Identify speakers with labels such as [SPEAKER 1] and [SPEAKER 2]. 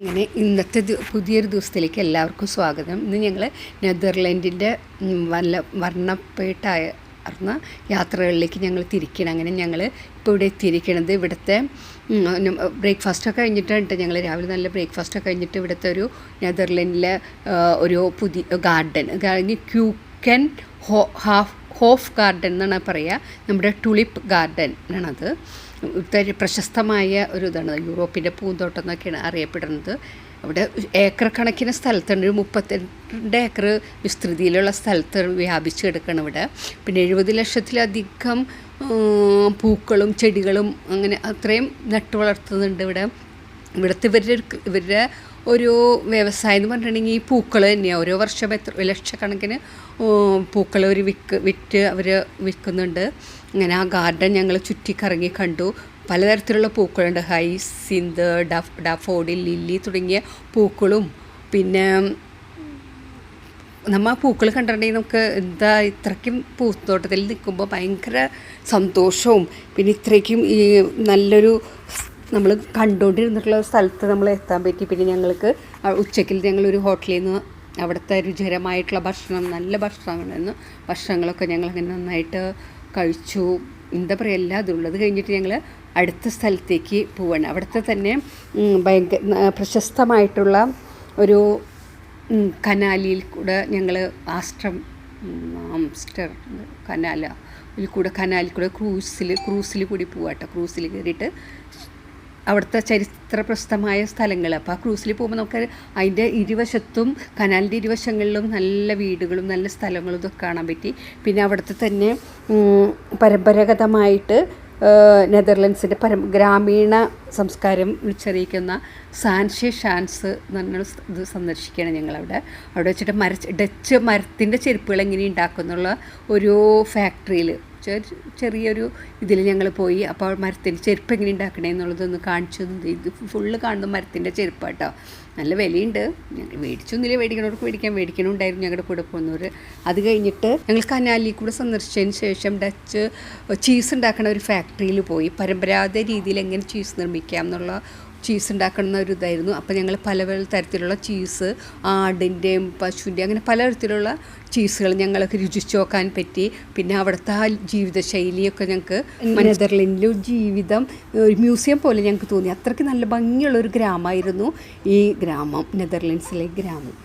[SPEAKER 1] അങ്ങനെ ഇന്നത്തെ പുതിയൊരു ദിവസത്തിലേക്ക് എല്ലാവർക്കും സ്വാഗതം. ഇന്ന് ഞങ്ങൾ നെതർലൻഡിൻ്റെ വർണ്ണപ്പേട്ടായിരുന്ന യാത്രകളിലേക്ക് ഞങ്ങൾ തിരിക്കണം. അങ്ങനെ ഞങ്ങൾ ഇപ്പോൾ ഇവിടെ എത്തിയിരിക്കണത് ഇവിടുത്തെ ബ്രേക്ക്ഫാസ്റ്റൊക്കെ കഴിഞ്ഞിട്ടുണ്ട്. ഞങ്ങൾ രാവിലെ നല്ല ബ്രേക്ക്ഫാസ്റ്റൊക്കെ കഴിഞ്ഞിട്ട് ഇവിടുത്തെ ഒരു നെതർലൻഡിലെ ഒരു പുതിയ ഗാർഡൻ ക്യൂക്കൻ ഹോഫ് ഗാർഡൻ എന്നാണ് പറയുക. നമ്മുടെ ടുലിപ്പ് ഗാർഡൻ ആണത്. പ്രശസ്തമായ ഒരു ഇതാണ്, യൂറോപ്പിൻ്റെ പൂന്തോട്ടം എന്നൊക്കെയാണ് അറിയപ്പെടുന്നത്. അവിടെ ഏക്കർ കണക്കിന് സ്ഥലത്തുണ്ട്, ഒരു 32 ഏക്കർ വിസ്തൃതിയിലുള്ള സ്ഥലത്ത് വ്യാപിച്ച് കിടക്കണം ഇവിടെ. പിന്നെ 70 ലക്ഷത്തിലധികം പൂക്കളും ചെടികളും അങ്ങനെ അത്രയും നട്ടു വളർത്തുന്നുണ്ട് ഇവിടെ. ഇവിടുത്തെ ഇവരുടെ ഒരു വ്യവസായം എന്ന് പറഞ്ഞിട്ടുണ്ടെങ്കിൽ ഈ പൂക്കൾ തന്നെയാണ്. ഓരോ വർഷം ലക്ഷക്കണക്കിന് പൂക്കൾ അവർ വിറ്റ് അവർ വിൽക്കുന്നുണ്ട്. അങ്ങനെ ആ ഗാർഡൻ ഞങ്ങൾ ചുറ്റിക്കറങ്ങി കണ്ടു. പലതരത്തിലുള്ള പൂക്കളുണ്ട്, ഹൈസിന്ത്, ഡാഫോഡിൽ, ലില്ലി തുടങ്ങിയ പൂക്കളും. പിന്നെ നമ്മൾ ആ പൂക്കൾ കണ്ടിട്ടുണ്ടെങ്കിൽ നമുക്ക് എന്താ ഇത്രയ്ക്കും പൂത്തോട്ടത്തിൽ നിൽക്കുമ്പോൾ ഭയങ്കര സന്തോഷവും പിന്നെ ഇത്രയ്ക്കും ഈ നല്ലൊരു നമ്മൾ കണ്ടുകൊണ്ടിരുന്നിട്ടുള്ള സ്ഥലത്ത് നമ്മൾ എത്താൻ പറ്റി. പിന്നെ ഞങ്ങൾക്ക് ഉച്ചയ്ക്ക് ഞങ്ങളൊരു ഹോട്ടലിൽ നിന്ന് അവിടുത്തെ രുചികരമായിട്ടുള്ള ഭക്ഷണം, നല്ല ഭക്ഷണങ്ങളായിരുന്നു. ഭക്ഷണങ്ങളൊക്കെ ഞങ്ങളങ്ങനെ നന്നായിട്ട് കഴിച്ചു. എന്താ പറയുക, എല്ലാം അതുള്ളത് കഴിഞ്ഞിട്ട് ഞങ്ങൾ അടുത്ത സ്ഥലത്തേക്ക് പോവാണ്. അവിടുത്തെ തന്നെ പ്രശസ്തമായിട്ടുള്ള ഒരു കനാലിൽ കൂടെ ഞങ്ങൾ ആംസ്റ്റർ കനാലിൽ കൂടെ ക്രൂസിൽ കൂടി പോവാട്ടോ. ക്രൂസിൽ കയറിയിട്ട് അവിടുത്തെ ചരിത്രപ്രസിദ്ധമായ സ്ഥലങ്ങൾ. അപ്പോൾ ആ ക്രൂസിൽ പോകുമ്പോൾ നമുക്ക് അതിൻ്റെ ഇരുവശത്തും കനാലിൻ്റെ ഇരുവശങ്ങളിലും നല്ല വീടുകളും നല്ല സ്ഥലങ്ങളും ഇതൊക്കെ കാണാൻ പറ്റി. പിന്നെ അവിടുത്തെ തന്നെ പരമ്പരാഗതമായിട്ട് നെതർലൻഡ്സിൻ്റെ ഗ്രാമീണ സംസ്കാരം വിളിച്ചറിയിക്കുന്ന സാൻഷെ ഷാൻസ് എന്ന് പറഞ്ഞ ഇത് സന്ദർശിക്കുകയാണ് ഞങ്ങളവിടെ. അവിടെ വെച്ചിട്ട് ഡച്ച് മരത്തിൻ്റെ ചെരുപ്പുകൾ എങ്ങനെ ഉണ്ടാക്കുന്നുള്ള ഒരു ഫാക്ടറിയിൽ ചെറിയൊരു ഇതിൽ ഞങ്ങൾ പോയി. അപ്പോൾ മരത്തിൻ്റെ ചെരുപ്പ് എങ്ങനെ ഉണ്ടാക്കണേ എന്നുള്ളതൊന്ന് കാണിച്ചു തന്നത്. ഇത് ഫുള്ള് കാണുന്ന മരത്തിൻ്റെ ചെരുപ്പ് കേട്ടോ. നല്ല വിലയുണ്ട്. ഞങ്ങൾ മേടിച്ചൊന്നുമില്ല, മേടിക്കണവർക്ക് മേടിക്കണമുണ്ടായിരുന്നു ഞങ്ങളുടെ കൂടെ പോകുന്നവർ. അത് കഴിഞ്ഞിട്ട് ഞങ്ങൾ കനാലിൽ കൂടെ സന്ദർശിച്ചതിന് ശേഷം ഡച്ച് ചീസ് ഉണ്ടാക്കുന്ന ഒരു ഫാക്ടറിയിൽ പോയി. പരമ്പരാഗത രീതിയിൽ എങ്ങനെ ചീസ് നിർമ്മിക്കാം എന്നുള്ള ചീസ് ഉണ്ടാക്കുന്ന ഒരു ഇതായിരുന്നു. അപ്പോൾ ഞങ്ങൾ പല തരത്തിലുള്ള ചീസ്, ആടിൻ്റെയും പശുവിൻ്റെയും അങ്ങനെ പലതരത്തിലുള്ള ചീസുകൾ ഞങ്ങൾക്ക് രുചിച്ച് നോക്കാൻ പറ്റി. പിന്നെ അവിടുത്തെ ആ ജീവിതശൈലിയൊക്കെ ഞങ്ങൾക്ക് നെതർലൻഡിലെ ജീവിതം ഒരു മ്യൂസിയം പോലെ ഞങ്ങൾക്ക് തോന്നി. അത്രയ്ക്ക് നല്ല ഭംഗിയുള്ളൊരു ഗ്രാമമായിരുന്നു ഈ ഗ്രാമം, നെതർലൻഡ്സിലെ ഗ്രാമം.